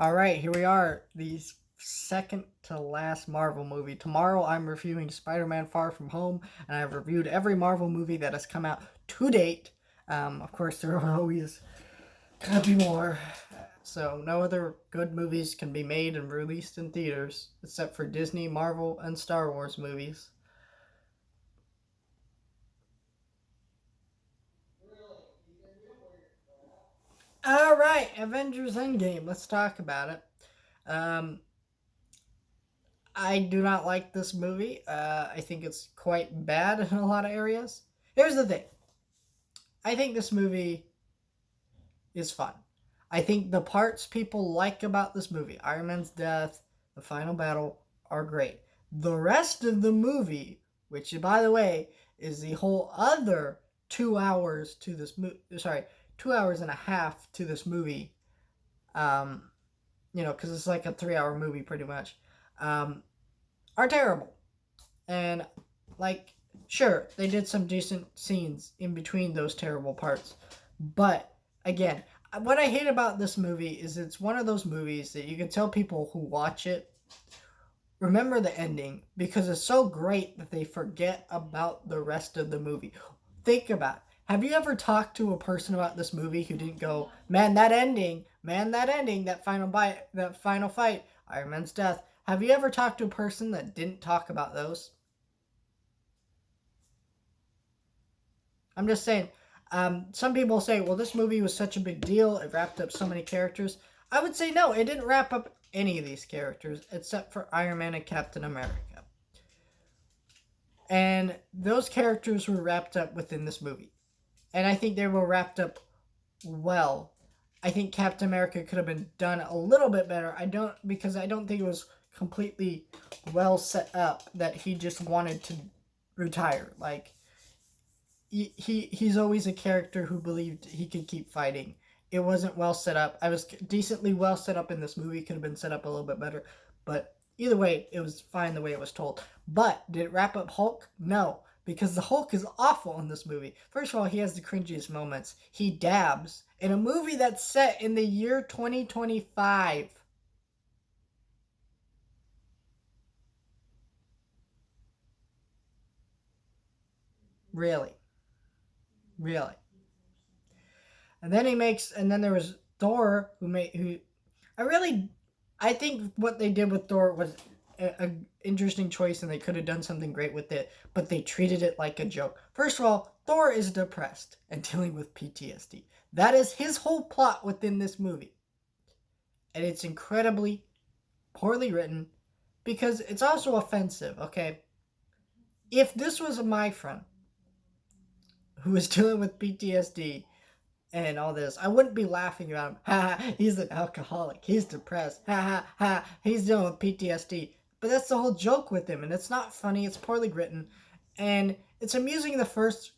All right, here we are. The second to last Marvel movie. Tomorrow I'm reviewing Spider-Man Far From Home, and I've reviewed every Marvel movie that has come out to date. Of course, there are always gonna be more. So no other good movies can be made and released in theaters except for Disney, Marvel, and Star Wars movies. All right, Avengers Endgame. Let's talk about it. Um, I do not like this movie. I think it's quite bad in a lot of areas. Here's the thing. I think this movie is fun. I think the parts people like about this movie, Iron Man's death, the final battle, are great. The rest of the movie, which by the way is the whole other 2 hours to this movie, sorry, 2 hours and a half to this movie, um, because it's like a 3 hour movie pretty much, um, are terrible. And like, sure, they did some decent scenes in between those terrible parts. But again, what I hate about this movie is it's one of those movies that you can tell people who watch it remember the ending because it's so great that they forget about the rest of the movie. Think about it. Have you ever talked to a person about this movie who didn't go, man, that ending, that final bite, that final fight, Iron Man's death? Have you ever talked to a person that didn't talk about those? I'm just saying. Some people say, well, this movie was such a big deal. It wrapped up so many characters. I would say no, it didn't wrap up any of these characters except for Iron Man and Captain America. And those characters were wrapped up within this movie. And I think they were wrapped up well. I think Captain America could have been done a little bit better. I don't think it was completely well set up that he just wanted to retire. Like, he's always a character who believed he could keep fighting. It wasn't well set up. I was decently well set up in this movie. Could have been set up a little bit better, but either way, it was fine the way it was told. But did it wrap up Hulk? No, because the Hulk is awful in this movie. First of all, he has the cringiest moments. He dabs in a movie that's set in the year 2025. Really, really. And then there was Thor who I really, I think what they did with Thor was a interesting choice, and they could have done something great with it, but they treated it like a joke. First of all, Thor is depressed and dealing with PTSD. That is his whole plot within this movie, and it's incredibly poorly written because it's also offensive. Okay, if this was my friend who was dealing with PTSD and all this, I wouldn't be laughing about him. Ha ha, he's an alcoholic. He's depressed. Ha ha ha, he's dealing with PTSD. But that's the whole joke with him, and it's not funny. It's poorly written, and it's amusing the first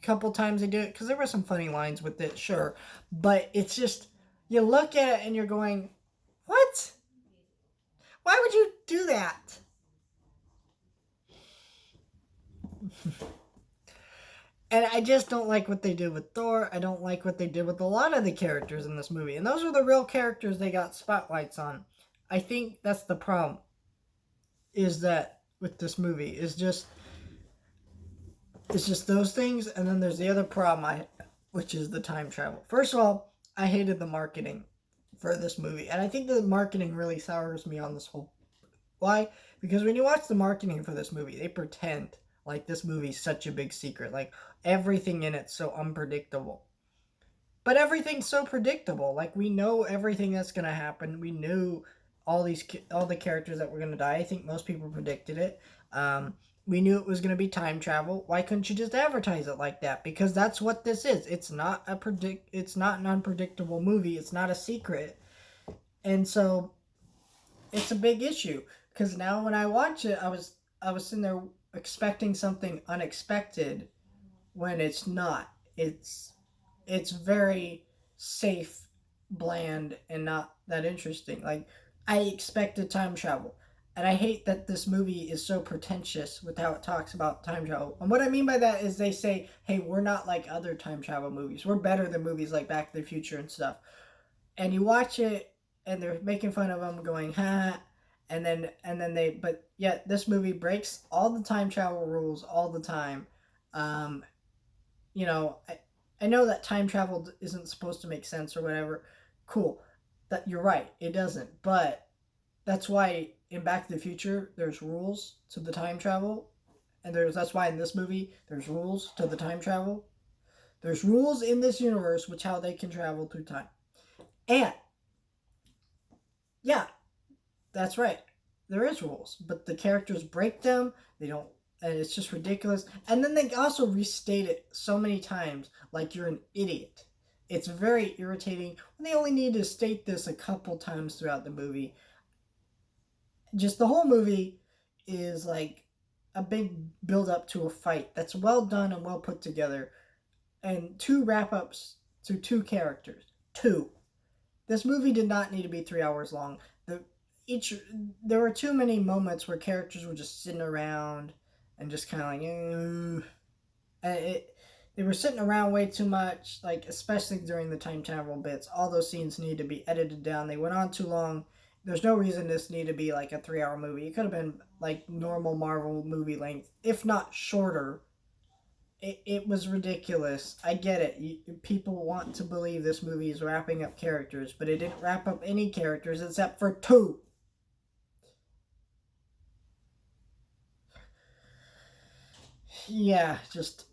couple times they do it because there were some funny lines with it, sure. But it's just you look at it and you're going, "What? Why would you do that?" And I just don't like what they did with Thor. I don't like what they did with a lot of the characters in this movie. And those are the real characters they got spotlights on. I think that's the problem. Is that with this movie is just it's just those things, and then there's the other problem which is the time travel. First of all, I hated the marketing for this movie, and I think the marketing really sours me on this whole. Why? Because when you watch the marketing for this movie, they pretend like this movie's such a big secret, like everything in it's so unpredictable. But everything's so predictable. Like we know everything that's gonna happen. We knew all the characters that were gonna die. I think most people predicted it. We knew it was gonna be time travel. Why couldn't you just advertise it like that? Because that's what this is. It's not a predict. It's not an unpredictable movie. It's not a secret. And so it's a big issue because now when I watch it, I was sitting there expecting something unexpected when it's not. It's very safe, bland, and not that interesting. Like I expected time travel. And I hate that this movie is so pretentious with how it talks about time travel. And what I mean by that is they say, hey, we're not like other time travel movies. We're better than movies like Back to the Future and stuff. And you watch it and they're making fun of him, going ha, and then they, but yet this movie breaks all the time travel rules all the time. Um, you know, I know that time travel isn't supposed to make sense or whatever. Cool, that you're right, it doesn't. But that's why in Back to the Future there's rules to the time travel, and that's why in this movie there's rules to the time travel. There's rules in this universe which how they can travel through time. And yeah, that's right. There is rules, but the characters break them. They don't, and it's just ridiculous. And then they also restate it so many times, like you're an idiot. It's very irritating when they only need to state this a couple times throughout the movie. Just the whole movie is like a big build up to a fight that's well done and well put together, and two wrap ups to two characters. Two. This movie did not need to be 3 hours long. The each There were too many moments where characters were just sitting around and just kind of like, they were sitting around way too much. Like especially during the time travel bits, all those scenes need to be edited down. They went on too long. There's no reason this needed to be like a 3 hour movie. It could have been like normal Marvel movie length, if not shorter. It was ridiculous. I get it. People want to believe this movie is wrapping up characters, but it didn't wrap up any characters except for two. Yeah, just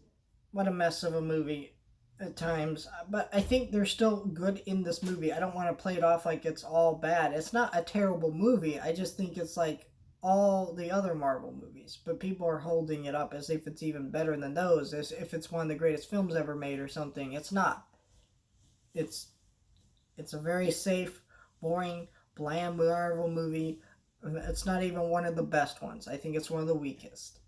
what a mess of a movie at times. But I think they're still good in this movie. I don't want to play it off like it's all bad. It's not a terrible movie. I just think it's like all the other Marvel movies. But people are holding it up as if it's even better than those, as if it's one of the greatest films ever made or something. It's not. It's It's a very safe, boring, bland Marvel movie. It's not even one of the best ones. I think it's one of the weakest.